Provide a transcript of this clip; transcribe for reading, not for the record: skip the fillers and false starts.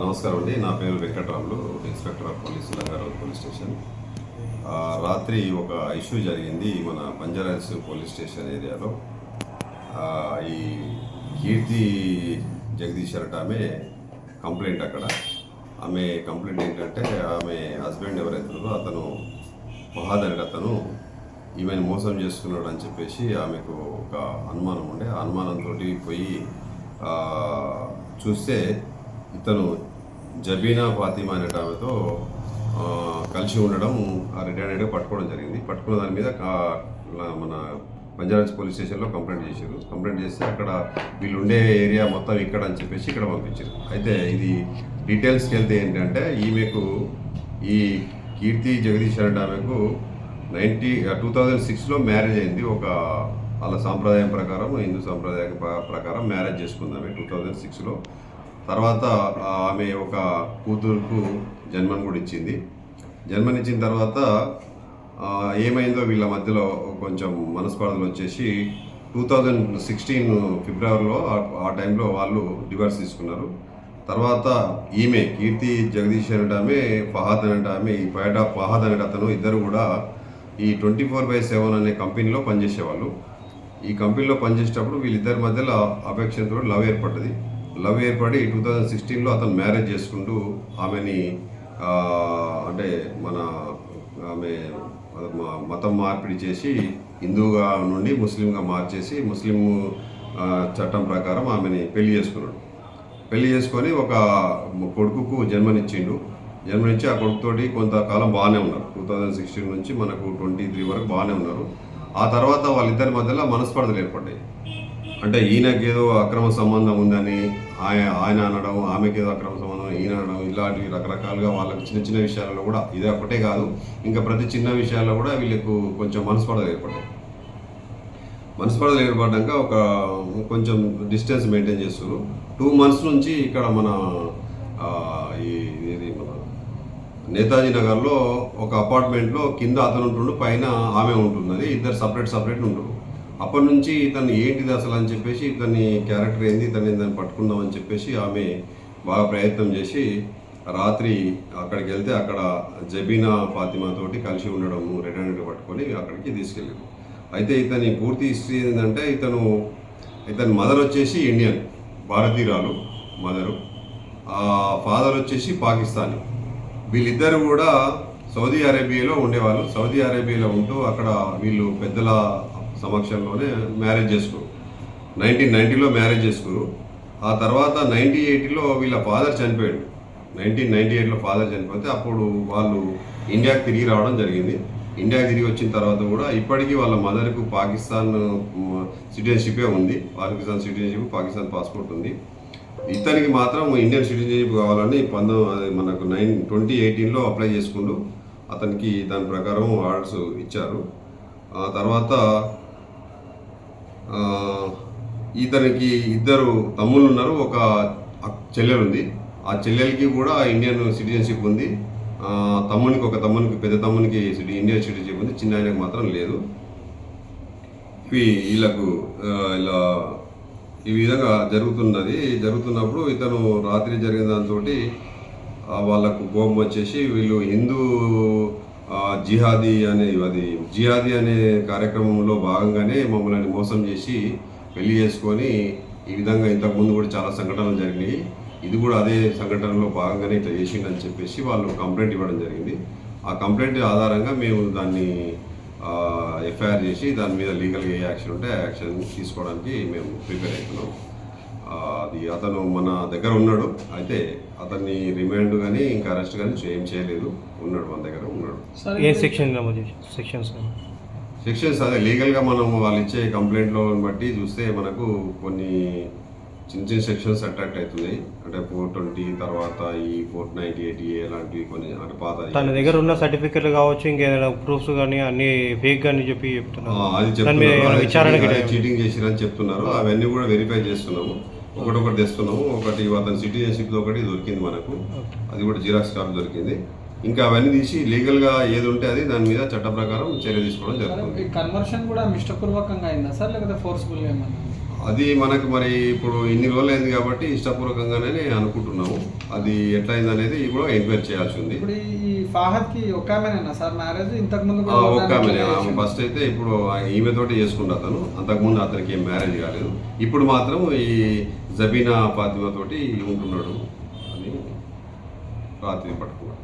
నమస్కారం అండి. నా పేరు Venkataramulu, inspector of police Langarao police station. రాత్రి ఒక ఇష్యూ జరిగింది మన బంజారాహిల్స్ పోలీస్ స్టేషన్ ఏరియాలో. ఈ కీర్తి జగదీష్ అరట ఆమె కంప్లైంట్ అక్కడ. ఆమె కంప్లైంట్ ఏంటంటే ఆమె హస్బెండ్ ఎవరైతుందో అతను ఫహాద్ అనే అతను ఈమెను మోసం చేసుకున్నాడు అని చెప్పేసి ఆమెకు ఒక అనుమానం ఉండే. ఆ అనుమానంతో పోయి చూస్తే ఇతను జబీనా ఫాతిమా అనే ఆమెతో కలిసి ఉండడం రిటైర్డ్గా పట్టుకోవడం జరిగింది. పట్టుకున్న దాని మీద మన బంజారాహిల్స్ పోలీస్ స్టేషన్లో కంప్లైంట్ చేశారు. కంప్లైంట్ చేస్తే అక్కడ వీళ్ళు ఉండే ఏరియా మొత్తం ఇక్కడ అని చెప్పేసి ఇక్కడ పంపించారు. అయితే ఇది డీటెయిల్స్కి వెళ్తే ఏంటంటే ఈమెకు ఈ కీర్తి జగదీష్ అనే ఆమెకు 2006లో మ్యారేజ్ అయింది. ఒక వాళ్ళ సాంప్రదాయం ప్రకారం, హిందూ సాంప్రదాయం ప్రకారం మ్యారేజ్ చేసుకుందామే 2006లో. తర్వాత ఆమె ఒక కూతురుకు జన్మను కూడా ఇచ్చింది. జన్మనిచ్చిన తర్వాత ఏమైందో వీళ్ళ మధ్యలో కొంచెం మనస్పర్ధలు వచ్చేసి 2016 ఫిబ్రవరిలో ఆ టైంలో వాళ్ళు డివోర్స్ తీసుకున్నారు. తర్వాత ఈమె కీర్తి జగదీష్ అనేట ఆమె, ఫహాద్ అనేట ఆమె, ఈ ఫహాద్ అనేట అతను ఇద్దరు కూడా ఈ 24/7 అనే కంపెనీలో పనిచేసేవాళ్ళు. ఈ కంపెనీలో పనిచేసేటప్పుడు వీళ్ళిద్దరి మధ్యలో అపేక్షతో లవ్ ఏర్పడ్డది. లవ్ ఏర్పడి 2016లో అతను మ్యారేజ్ చేసుకుంటూ ఆమెని అంటే ఆమె మతం మార్పిడి చేసి హిందూగా నుండి ముస్లింగా మార్చేసి ముస్లిం చట్టం ప్రకారం ఆమెని పెళ్లి చేసుకున్నాడు. పెళ్లి చేసుకొని ఒక కొడుకుకు జన్మనిచ్చిండు. జన్మనిచ్చి ఆ కొడుకుతోటి కొంతకాలం బాగానే ఉన్నారు. 2016 నుంచి మనకు 23 వరకు బాగానే ఉన్నారు. ఆ తర్వాత వాళ్ళిద్దరి మధ్యలో మనస్పర్ధలు ఏర్పడ్డాయి. అంటే ఈయనకేదో అక్రమ సంబంధం ఉందని ఆయన అనడం, ఆమెకేదో అక్రమ సంబంధం ఈయన అనడం, ఇలాంటివి రకరకాలుగా వాళ్ళకి చిన్న చిన్న విషయాలలో కూడా, ఇదే ఒకటే కాదు ఇంకా ప్రతి చిన్న విషయాల్లో కూడా వీళ్ళకు కొంచెం మనస్పర్ధలు ఏర్పడ్డాయి. మనస్పర్ధలు ఏర్పడ్డాక ఒక కొంచెం డిస్టెన్స్ మెయింటైన్ చేస్తారు. 2 months నుంచి ఇక్కడ మన మన నేతాజీ నగర్లో ఒక అపార్ట్మెంట్లో కింద అతను ఉంటుండు, పైన ఆమె ఉంటున్నది. ఇద్దరు సపరేట్ ఉంటారు. అప్పటి నుంచి ఇతను ఏంటిది అసలు అని చెప్పేసి, ఇతని క్యారెక్టర్ ఏంది, ఇతను దాన్ని పట్టుకుందాం అని చెప్పేసి ఆమె బాగా ప్రయత్నం చేసి రాత్రి అక్కడికి వెళ్తే అక్కడ జబీనా ఫాతిమా తోటి కలిసి ఉండడం రిటర్న్గా పట్టుకొని అక్కడికి తీసుకెళ్ళారు. అయితే ఇతని పూర్తి హిస్టరీ ఏంటంటే ఇతని మదర్ వచ్చేసి ఇండియన్, భారతీయురాలు మదరు, ఫాదర్ వచ్చేసి పాకిస్తానీ. వీళ్ళిద్దరు కూడా సౌదీ అరేబియాలో ఉండేవాళ్ళు. సౌదీ అరేబియాలో ఉంటూ అక్కడ వీళ్ళు పెద్దల సమక్షంలోనే మ్యారేజ్ చేసుకోరు. 1990లో మ్యారేజ్ చేసుకోరు. ఆ తర్వాత 1998లో వీళ్ళ ఫాదర్ చనిపోయాడు. 1998లో ఫాదర్ చనిపోతే అప్పుడు వాళ్ళు ఇండియాకి తిరిగి రావడం జరిగింది. ఇండియాకి తిరిగి వచ్చిన తర్వాత కూడా ఇప్పటికీ వాళ్ళ మదర్కు పాకిస్తాన్ సిటిజన్షిపే ఉంది. పాకిస్తాన్ సిటిజన్షిప్, పాకిస్తాన్ పాస్పోర్ట్ ఉంది. ఇతనికి మాత్రం ఇండియన్ సిటిజన్షిప్ కావాలని మనకు 2018లో అప్లై చేసుకుంటూ అతనికి దాని ప్రకారం ఆర్డర్స్ ఇచ్చారు. ఆ తర్వాత ఇతనికి ఇద్దరు తమ్ముళ్ళు ఉన్నారు, ఒక చెల్లెలు ఉంది. ఆ చెల్లెలకి కూడా ఇండియన్ సిటిజన్షిప్ ఉంది. పెద్ద తమ్మునికి ఇండియన్ సిటిజన్షిప్ ఉంది, చిన్న ఆయనకు మాత్రం లేదు. వీళ్ళకు ఇలా ఈ విధంగా జరుగుతున్నప్పుడు ఇతను రాత్రి జరిగిన దాంతో వాళ్ళకు కోపం వచ్చేసి వీళ్ళు హిందూ జిహాదీ అనే కార్యక్రమంలో భాగంగానే మమ్మల్ని మోసం చేసి పెళ్లి చేసుకొని ఈ విధంగా ఇంతకుముందు కూడా చాలా సంఘటనలు జరిగినాయి, ఇది కూడా అదే సంఘటనలో భాగంగానే ఇట్లా చేసిండని చెప్పేసి వాళ్ళు కంప్లైంట్ ఇవ్వడం జరిగింది. ఆ కంప్లైంట్ ఆధారంగా మేము దాన్ని ఎఫ్ఐఆర్ చేసి దాని మీద లీగల్గా ఏ యాక్షన్ ఉంటే ఆ యాక్షన్ తీసుకోవడానికి మేము ప్రిపేర్ అవుతున్నాం. అది అతను మన దగ్గర ఉన్నాడు. అయితే అతన్ని రిమాండ్ కానీ ఇంకా అరెస్ట్ కానీ ఏం చేయలేదు, ఉన్నాడు, మన దగ్గర ఉన్నాడు. సెక్షన్స్ అదే లీగల్గా మనం వాళ్ళు ఇచ్చే కంప్లైంట్లో బట్టి చూస్తే మనకు కొన్ని చిన్న సెక్షన్స్ అట్రాక్ట్ అవుతున్నాయి. అంటే 420 తర్వాత ఈ 498A అలాంటివి కొన్ని అంటే పాత తన దగ్గర ఉన్న సర్టిఫికెట్లు కావచ్చు, ఇంకేదైనా ప్రూఫ్స్ కానీ అన్ని ఫేక్ అని చెప్పి చెప్తున్నారు. అది చెప్తున్నారు, చీటింగ్ చేసిరని చెప్తున్నారు. అవన్నీ కూడా వెరిఫై చేస్తున్నాము, ఒకటి తెస్తున్నాము. ఒకటి అతని సిటిజన్షిప్ ఒకటి దొరికింది మనకు, అది కూడా జిరాక్స్ కాపీ దొరికింది. ఇంకా అవన్నీ తీసి లీగల్గా ఏది ఉంటే అది దాని మీద చట్ట ప్రకారం చర్య తీసుకోవడం జరుగుతుంది. కన్వర్షన్ కూడా ఇష్టపూర్వకంగా అయిందా సార్, లేకపోతే ఫోర్స్ఫుల్గా ఏమన్నా? అది మనకు మరి ఇప్పుడు ఇన్ని రోజులు అయింది కాబట్టి ఇష్టపూర్వకంగానే అనుకుంటున్నాము. అది ఎట్లయింది అనేది కూడా ఎంక్వైరీ చేయాల్సి ఉంది. ఇప్పుడు ఈ ఫాహద్కి ఒక ఆమెనేనా సార్ మ్యారేజ్? ఇంతకు ముందు ఒక్క ఆమె ఫస్ట్ అయితే ఇప్పుడు ఈమెతోటి చేసుకుంటే అతను, అంతకుముందు అతనికి ఏం మ్యారేజ్ కాలేదు. ఇప్పుడు మాత్రం ఈ జబీనా ఫాతిమా తోటి ఉంటున్నాడు అని రాత్రి పట్టుకున్నాడు.